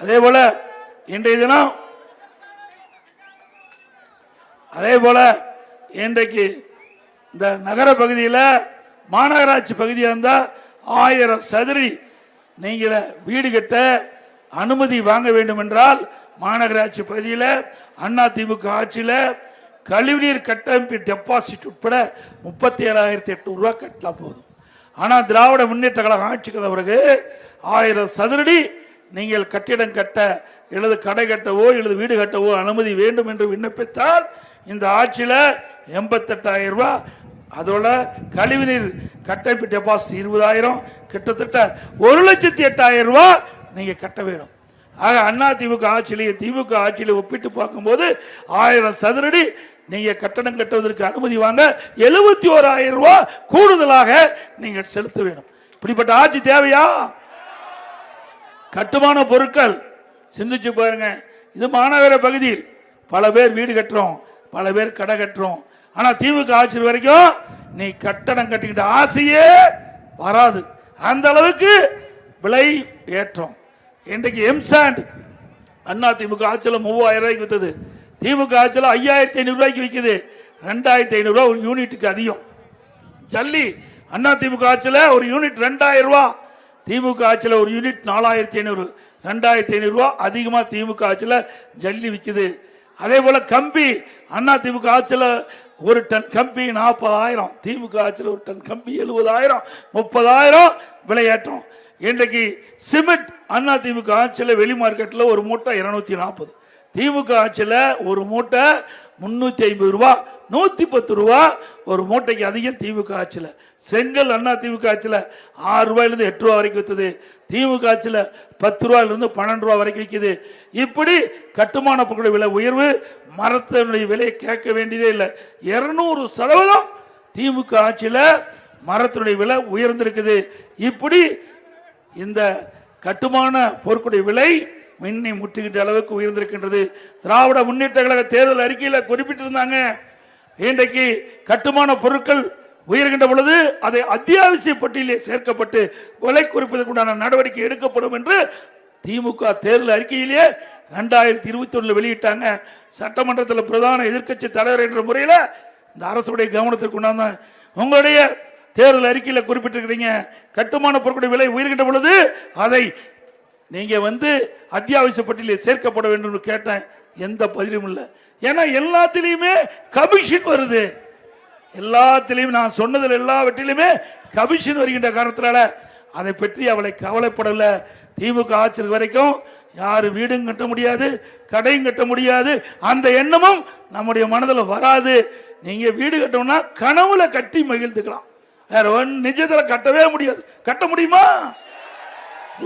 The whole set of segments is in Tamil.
அதே போல இன்றைய தினம் இன்றைக்கு இந்த நகர பகுதியில் மாநகராட்சி பகுதியாக இருந்தால் 1000 சதுரடி நீங்கள வீடு கட்ட அனுமதி வாங்க வேண்டும் என்றால் மாநகராட்சி பகுதியில் அதிமுக ஆட்சியில் கழிவுநீர் கட்டமைப்பு டெபாசிட் உட்பட 37,800 ரூபாய் கட்டலாம் போதும். ஆனால் திராவிட முன்னேற்ற கழகம் ஆட்சிக்கு பிறகு 1000 சதுரடி நீங்கள் கட்டிடம் கட்ட எழுது கடை கட்டவோ எழுது வீடு கட்டவோ அனுமதி வேண்டும் என்று விண்ணப்பித்தால் இந்த ஆட்சியில் 88,000 ரூபாய், அதோட கழிவுநீர் கட்டமைப்பு டெபாசிட் 20,000, கிட்டத்தட்ட 1,08,000 ரூபாய் நீங்க கட்ட வேணும். ஆக அதிமுக ஆட்சியிலேயே திமுக ஆட்சியில ஒப்பிட்டு பார்க்கும்போது 1000 சதுரடி நீங்க கட்டணம் கட்டுவதற்கு அனுமதி வாங்க 71,000 ரூபாய் கூடுதலாக நீங்கள் செலுத்த வேண்டும். இப்படிப்பட்ட ஆட்சி தேவையா? கட்டுமான பொருட்கள் சிந்திச்சு பாருங்க. இது மாநகர பகுதியில் பல பேர் வீடு கட்டுறோம், பல பேர் கடை கட்டுறோம். ஆனா திமுக ஆட்சி வரைக்கும் நீ கட்டணம் கட்டிக்கிட்ட ஆசையே வராது, அந்த அளவுக்கு விலை ஏற்றம். இன்றைக்கு எம்சாண்ட் அதிமுக ஆட்சியில் 3,000 ரூபாய்க்கு வித்தது, திமுக ஆட்சியில் 5,500 ரூபாய்க்கு விற்குது. 2,500 ரூபாய் ஒரு யூனிட்டுக்கு அதிகம். ஜல்லி அதிமுக ஆட்சியில் ஒரு யூனிட் 2,000 ரூபாய், திமுக ஆட்சியில் ஒரு யூனிட் 4,500, 2,500 ரூபாய் அதிகமாக திமுக ஆட்சியில் ஜல்லி விற்குது. அதே போல கம்பி அதிமுக ஆட்சியில் ஒரு டன் கம்பி 40,000, திமுக ஆட்சியில் ஒரு டன் கம்பி 70,000, 30,000 விலையேற்றம். இன்றைக்கு சிமெண்ட் அதிமுக ஆட்சியில் வெளி மார்க்கெட்டில் ஒரு மூட்டை 240, திமுக ஆட்சியில் ஒரு மூட்டை 350 ரூபா, 110 ரூபா ஒரு மூட்டைக்கு அதிகம் திமுக ஆட்சியில். செங்கல் அதிமுக ஆட்சியில் 6 ரூபாயிலிருந்து 8 ரூபா வரைக்கும் விற்குது, திமுக ஆட்சியில் 10 ரூபாயிலிருந்து 12 ரூபா வரைக்கும் விற்குது. இப்படி கட்டுமான பொருட்கள் விலை உயர்வு, மரத்தினுடைய விலையை கேட்க வேண்டியதே இல்லை. 200% திமுக ஆட்சியில் மரத்தினுடைய விலை உயர்ந்திருக்குது. இப்படி இந்த கட்டுமான பொருட்களுடைய விலை மின்னி முட்டுகின்ற அளவுக்கு உயர்ந்திருக்கின்றது. திராவிட முன்னேற்ற கழக தேர்தல் அறிக்கையில் குறிப்பிட்டிருந்தாங்க, இன்றைக்கு கட்டுமான பொருட்கள் உயர்கின்ற பொழுது அதை அத்தியாவசிய பட்டியலே சேர்க்கப்பட்டு விலை குறைப்பதற்குண்டான நடவடிக்கை எடுக்கப்படும் என்று திமுக தேர்தல் அறிக்கையிலேயே 2021 வெளியிட்டாங்க. சட்டமன்றத்தில் பிரதான எதிர்க்கட்சி தலைவர் என்ற முறையில் இந்த அரசுடைய கவனத்திற்கு கொண்டாந்த உங்களுடைய தேர்தல் அறிக்கையில் குறிப்பிட்டிருக்கிறீங்க, கட்டுமான பொருட்களுடைய விலை உயர்கின்ற பொழுது அதை நீங்க அத்தியாவசிய பட்டியலே சேர்க்கப்பட வேண்டும் கேட்டேன். எந்த பதிலும் இல்லை. ஏன்னா எல்லாத்திலையுமே கமிஷன் வருது, எல்லாத்திலையும் நான் சொன்னதில் எல்லாவற்றிலுமே கமிஷன் வருகின்ற காரணத்தினால அதை பற்றி அவளை கவலைப்படல. திமுக ஆட்சி வரைக்கும் யாரு வீடும் கட்ட முடியாது, கடையும் கட்ட முடியாது, அந்த எண்ணமும் நம்முடைய மனதில் வராது. நீங்க வீடு கட்டணும்னா கனவுல கட்டி மகிழ்ந்துக்கலாம், வேற நிஜத்தில் கட்டவே முடியாது. கட்ட முடியுமா?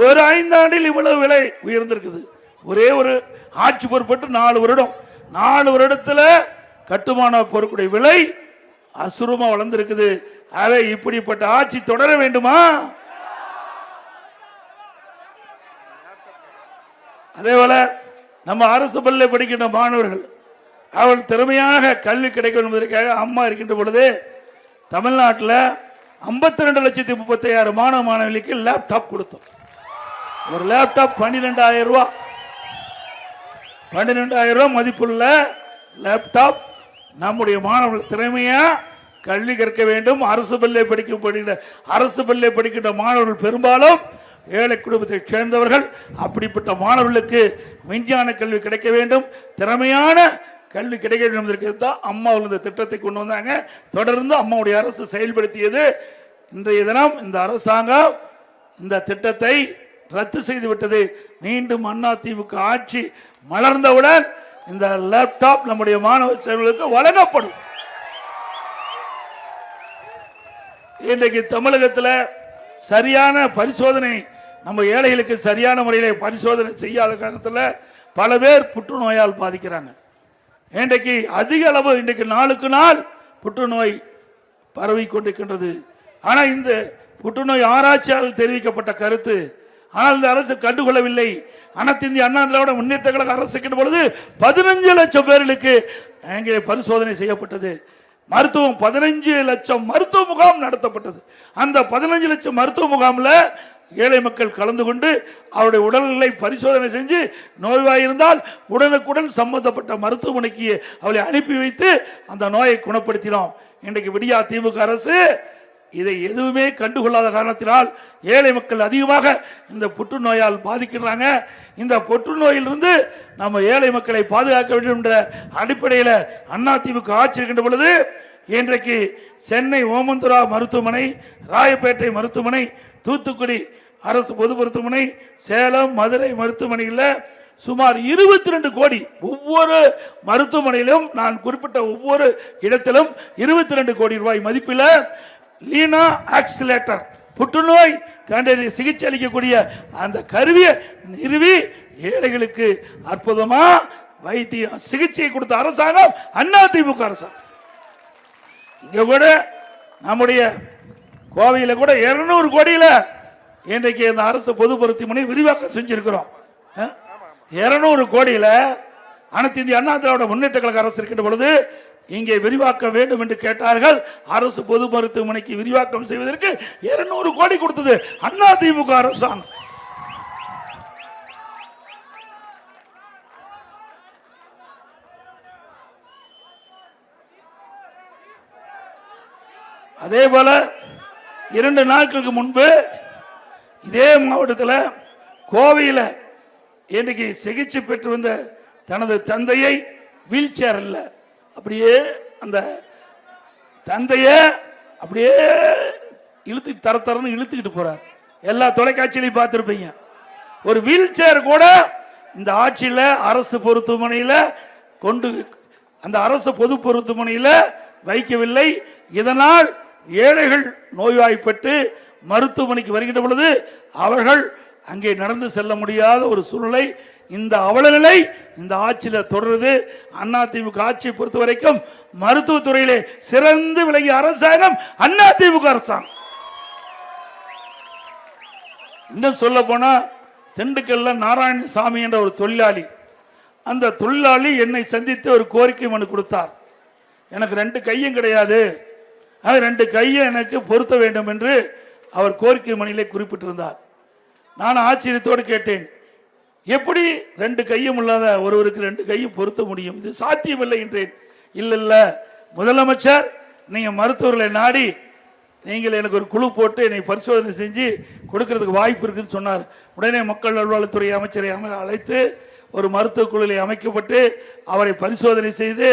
ஒரு 5 ஆண்டில் இவ்வளவு விலை உயர்ந்திருக்குது. ஒரே ஒரு ஆட்சி பொறுப்பட்டு 4 வருடம், 4 வருடத்துல கட்டுமான பொருட்களுடைய விலை அசுரமா வளர்ந்திருக்குது. ஆகவே இப்படிப்பட்ட ஆட்சி தொடர வேண்டுமா? அதே போல நம்ம அரசு பள்ளியில் படிக்கின்ற மாணவர்கள் அவள் திறமையாக கல்வி கிடைக்கும் என்பதற்காக அம்மா இருக்கின்ற பொழுது தமிழ்நாட்டில் 52,36,000 மாணவ மாணவிகளுக்கு லேப்டாப் கொடுத்தோம். ஒரு லேப்டாப் 12,000 ரூபாய், 12,000 ரூபாய் மதிப்புள்ள லேப்டாப் நம்முடைய மாணவர்கள் திறமையா கல்வி கற்க வேண்டும். அரசு பள்ளியை படிக்கின்ற மாணவர்கள் பெரும்பாலும் ஏழை குடும்பத்தை சேர்ந்தவர்கள். அப்படிப்பட்ட மாணவர்களுக்கு விஞ்ஞான கல்வி கிடைக்க வேண்டும், திறமையான கல்வி கிடைக்க வேண்டும் என்பதற்கு தான் அம்மா இந்த திட்டத்தை கொண்டு வந்தாங்க. தொடர்ந்து அம்மாவுடைய அரசு செயல்படுத்தியது. இன்றைய தினம் இந்த அரசாங்கம் இந்த திட்டத்தை ரத்து செய்து விட்டது. மீண்டும் அதிமுக ஆட்சி மலர்ந்தவுடன் இந்த லேப்டாப் நம்முடைய மாணவ செல்வங்களுக்கு வழங்கப்படும். இன்றைக்கு தமிழகத்தில் சரியான பரிசோதனை, நம்ம ஏழைகளுக்கு சரியான முறையில் பரிசோதனை செய்யாத காரணத்தில் பல பேர் புற்றுநோயால் பாதிக்கிறாங்க. இன்றைக்கு அதிக அளவு இன்றைக்கு நாளுக்கு நாள் புற்றுநோய் பரவி கொண்டிருக்கின்றது. ஆனால் இந்த புற்றுநோய் ஆராய்ச்சியால் தெரிவிக்கப்பட்ட கருத்து, ஆனால் இந்த அரசு கண்டுகொள்ளவில்லை. அனைத்து இந்திய அண்ணா திராவிட முன்னேற்ற கழக அரசு பொழுது 15 லட்சம் பேர்களுக்கு அங்கே பரிசோதனை செய்யப்பட்டது. மருத்துவம் 15 லட்சம் மருத்துவ முகாம் நடத்தப்பட்டது. அந்த 15 லட்சம் மருத்துவ முகாமில் ஏழை மக்கள் கலந்து கொண்டு அவருடைய உடல்நிலை பரிசோதனை செஞ்சு நோய்வாயிருந்தால் உடனுக்குடன் சம்பந்தப்பட்ட மருத்துவமனைக்கு அவளை அனுப்பி வைத்து அந்த நோயை குணப்படுத்தினோம். இன்றைக்கு விடியா திமுக அரசு இதை எதுவுமே கண்டுகொள்ளாத காரணத்தினால் ஏழை மக்கள் அதிகமாக இந்த புற்றுநோயால் பாதிக்கிறாங்க. இந்த புற்றுநோயிலிருந்து நம்ம ஏழை மக்களை பாதுகாக்க வேண்டும் என்ற அடிப்படையில் அதிமுக ஆட்சி இருக்கின்ற பொழுது இன்றைக்கு சென்னை ஓமந்துரா மருத்துவமனை, ராயப்பேட்டை மருத்துவமனை, தூத்துக்குடி அரசு பொது மருத்துவமனை, சேலம் மதுரை மருத்துவமனையில் சுமார் 22 கோடி ஒவ்வொரு மருத்துவமனையிலும் நான் குறிப்பிட்ட ஒவ்வொரு இடத்திலும் 22 கோடி ரூபாய் மதிப்பில் லீனா ஆக்சிலேட்டர் புற்றுநோய் கண்டறிய சிகிச்சை அளிக்கக்கூடிய அந்த கருவியை நிறுவி ஏழைகளுக்கு அற்புதமா வைத்திய சிகிச்சை கொடுத்த அரசாங்கம் அதிமுக அரசாங்கம். இங்க கூட நம்முடைய கோவையில கூட 200 கோடியில இன்றைக்கு இந்த அரசு பொது மருத்துவமனை விரிவாக்கம் செஞ்சிருக்கிறோம். 200 கோடியில அனைத்து இந்திய அண்ணா திராவிட முன்னேற்ற கழக அரசு இருக்கின்ற பொழுது இங்கே விரிவாக்க வேண்டும் என்று கேட்டார்கள். அரசு பொது மருத்துவமனைக்கு விரிவாக்கம் செய்வதற்கு 200 கோடி கொடுத்தது அதிமுக அரசாங்கம். அதே போல 2 நாட்களுக்கு முன்பு இதே மாவட்டத்தில் கோவையில் இன்றைக்கு சிகிச்சை பெற்று வந்த தனது தந்தையை வீல் சேர் இல்ல அப்படியே அந்த தந்தைய அப்படியே இழுத்து தரன்னு இழுத்துக்கிட்டு போறார். எல்லா தொலைக்காட்சியிலையும் பார்த்திருப்பீங்க. ஒரு வீல் சேர் கூட இந்த ஆட்சியில் அரசு மருத்துவமனையில் கொண்டு அந்த அரசு பொது மருத்துவமனையில் வைக்கவில்லை. இதனால் ஏழைகள் நோய்வாய்ப்பட்டு மருத்துவமனைக்கு வருகின்ற பொழுது அவர்கள் அங்கே நடந்து செல்ல முடியாத ஒரு சூழ்நிலை. இந்த அவலநிலை இந்த ஆட்சியில் தொடருது. அதிமுக ஆட்சியை பொறுத்த வரைக்கும் மருத்துவத்துறையிலே சிறந்து விளங்கிய அரசாங்கம் அதிமுக அரசாங்கம். இன்னும் சொல்ல போனா திண்டுக்கல்ல நாராயணசாமி என்ற ஒரு தொழிலாளி, அந்த தொழிலாளி என்னை சந்தித்து ஒரு கோரிக்கை மனு கொடுத்தார். எனக்கு 2 கையும் கிடையாது, 2 கையை எனக்கு பொருத்த வேண்டும் என்று அவர் கோரிக்கை மனுவிலே குறிப்பிட்டிருந்தார். நான் ஆச்சரியத்தோடு கேட்டேன், எப்படி 2 கையும் இல்லாத ஒருவருக்கு 2 கையும் பொருத்த முடியும்? இது சாத்தியமில்லை என்றேன். இல்ல முதலமைச்சர் நீங்க மருத்துவர்களை நாடி நீங்கள் எனக்கு ஒரு குழு போட்டு என்னை பரிசோதனை செஞ்சு கொடுக்கிறதுக்கு வாய்ப்பு இருக்குன்னு சொன்னார். உடனே மக்கள் நல்வாழ்வுத்துறை அமைச்சரை அழைத்து ஒரு மருத்துவ குழுவில் அமைக்கப்பட்டு அவரை பரிசோதனை செய்து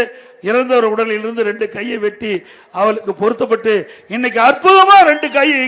இறந்தவர் உடலில் இருந்து 2 கையை வெட்டி அவளுக்கு பொருத்தப்பட்டு இன்னைக்கு அற்புதமா 2 கையை